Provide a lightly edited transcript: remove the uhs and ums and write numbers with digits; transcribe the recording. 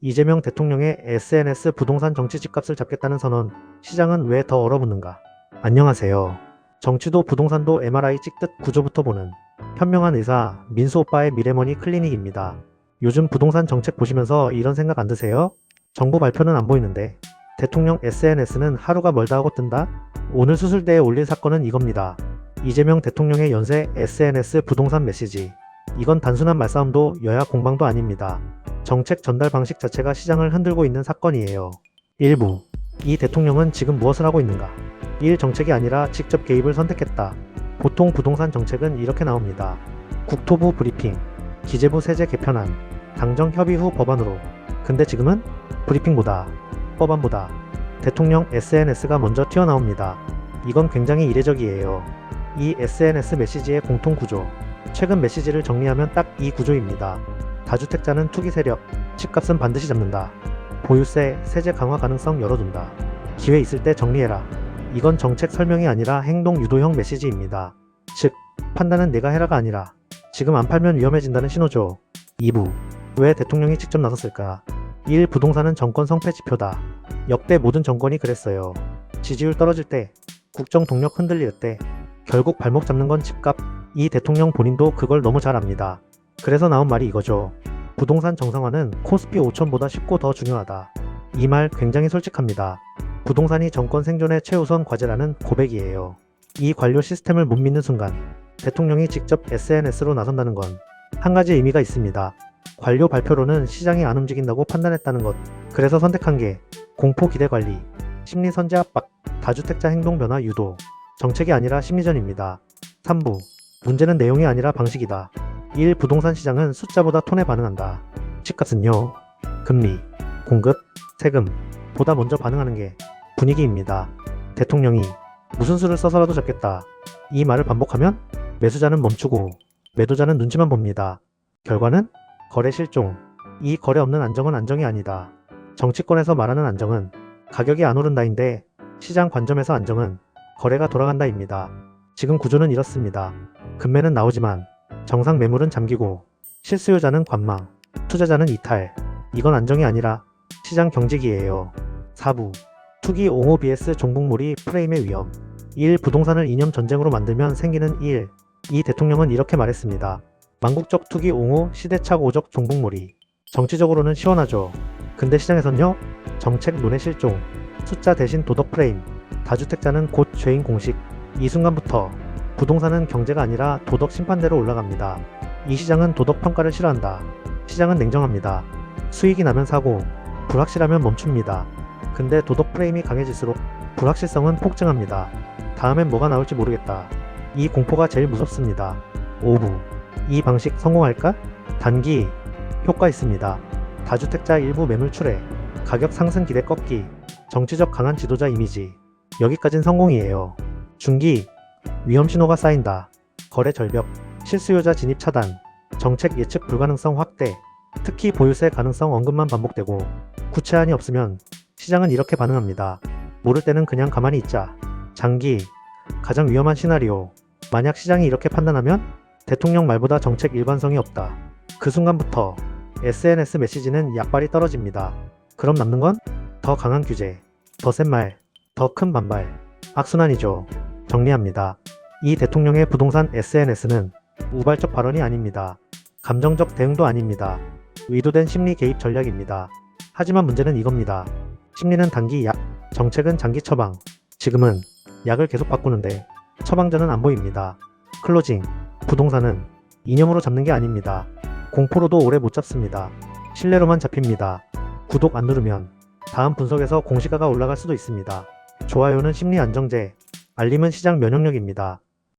이재명 대통령의 SNS 부동산 정치 집값을 잡겠다는 선언, 시장은 왜 더 얼어붙는가? 안녕하세요. 정치도 부동산도 MRI 찍듯 구조부터 보는 현명한 의사 민수 오빠의 미래머니 클리닉입니다. 요즘 부동산 정책 보시면서 이런 생각 안 드세요? 정부 발표는 안 보이는데 대통령 SNS는 하루가 멀다 하고 뜬다? 오늘 수술대에 올릴 사건은 이겁니다. 이재명 대통령의 연쇄 SNS 부동산 메시지. 이건 단순한 말싸움도 여야 공방도 아닙니다. 정책 전달 방식 자체가 시장을 흔들고 있는 사건이에요. 일부. 이 대통령은 지금 무엇을 하고 있는가? 1. 정책이 아니라 직접 개입을 선택했다. 보통 부동산 정책은 이렇게 나옵니다. 국토부 브리핑, 기재부 세제 개편안, 당정 협의 후 법안으로. 근데 지금은 브리핑보다, 법안보다 대통령 SNS가 먼저 튀어나옵니다. 이건 굉장히 이례적이에요. 이 SNS 메시지의 공통 구조. 최근 메시지를 정리하면 딱 이 구조입니다. 다주택자는 투기 세력, 집값은 반드시 잡는다. 보유세, 세제 강화 가능성 열어둔다. 기회 있을 때 정리해라. 이건 정책 설명이 아니라 행동 유도형 메시지입니다. 즉, 판단은 내가 해라가 아니라 지금 안 팔면 위험해진다는 신호죠. 2부. 왜 대통령이 직접 나섰을까? 1. 부동산은 정권 성패 지표다. 역대 모든 정권이 그랬어요. 지지율 떨어질 때, 국정 동력 흔들릴 때, 결국 발목 잡는 건 집값. 이 대통령 본인도 그걸 너무 잘 압니다. 그래서 나온 말이 이거죠. 부동산 정상화는 코스피 5000보다 쉽고 더 중요하다. 이 말 굉장히 솔직합니다. 부동산이 정권 생존의 최우선 과제라는 고백이에요. 이 관료 시스템을 못 믿는 순간 대통령이 직접 SNS로 나선다는 건 한 가지 의미가 있습니다. 관료 발표로는 시장이 안 움직인다고 판단했다는 것. 그래서 선택한 게 공포 기대 관리, 심리 선제 압박, 다주택자 행동 변화 유도. 정책이 아니라 심리전입니다. 3부. 문제는 내용이 아니라 방식이다. 1. 부동산 시장은 숫자보다 톤에 반응한다. 집값은요. 금리, 공급, 세금 보다 먼저 반응하는 게 분위기입니다. 대통령이 무슨 수를 써서라도 잡겠다. 이 말을 반복하면 매수자는 멈추고 매도자는 눈치만 봅니다. 결과는 거래 실종. 이 거래 없는 안정은 안정이 아니다. 정치권에서 말하는 안정은 가격이 안 오른다인데 시장 관점에서 안정은 거래가 돌아간다입니다. 지금 구조는 이렇습니다. 금매는 나오지만 정상 매물은 잠기고 실수요자는 관망, 투자자는 이탈. 이건 안정이 아니라 시장 경직이에요. 4부. 투기 옹호 vs 종북몰이 프레임의 위험. 1. 부동산을 이념 전쟁으로 만들면 생기는 1. 이 대통령은 이렇게 말했습니다. 망국적 투기 옹호, 시대착 오적 종북몰이. 정치적으로는 시원하죠. 근데 시장에선요? 정책 논의 실종, 숫자 대신 도덕 프레임, 다주택자는 곧 죄인 공식. 이 순간부터 부동산은 경제가 아니라 도덕 심판대로 올라갑니다. 이 시장은 도덕 평가를 싫어한다. 시장은 냉정합니다. 수익이 나면 사고, 불확실하면 멈춥니다. 근데 도덕 프레임이 강해질수록 불확실성은 폭증합니다. 다음엔 뭐가 나올지 모르겠다. 이 공포가 제일 무섭습니다. 5부. 이 방식 성공할까? 단기 효과 있습니다. 다주택자 일부 매물 출회, 가격 상승 기대 꺾기, 정치적 강한 지도자 이미지. 여기까진 성공이에요. 중기 위험 신호가 쌓인다. 거래 절벽, 실수요자 진입 차단, 정책 예측 불가능성 확대. 특히 보유세 가능성 언급만 반복되고 구체안이 없으면 시장은 이렇게 반응합니다. 모를 때는 그냥 가만히 있자. 장기 가장 위험한 시나리오. 만약 시장이 이렇게 판단하면 대통령 말보다 정책 일관성이 없다. 그 순간부터 SNS 메시지는 약발이 떨어집니다. 그럼 남는 건 더 강한 규제, 더 센 말, 더 큰 반발. 악순환이죠. 정리합니다. 이 대통령의 부동산 SNS는 우발적 발언이 아닙니다. 감정적 대응도 아닙니다. 의도된 심리 개입 전략입니다. 하지만 문제는 이겁니다. 심리는 단기 약, 정책은 장기 처방. 지금은 약을 계속 바꾸는데 처방전은 안 보입니다. 클로징. 부동산은 이념으로 잡는 게 아닙니다. 공포로도 오래 못 잡습니다. 신뢰로만 잡힙니다. 구독 안 누르면 다음 분석에서 공시가가 올라갈 수도 있습니다. 좋아요는 심리 안정제, 알림은 시장 면역력입니다.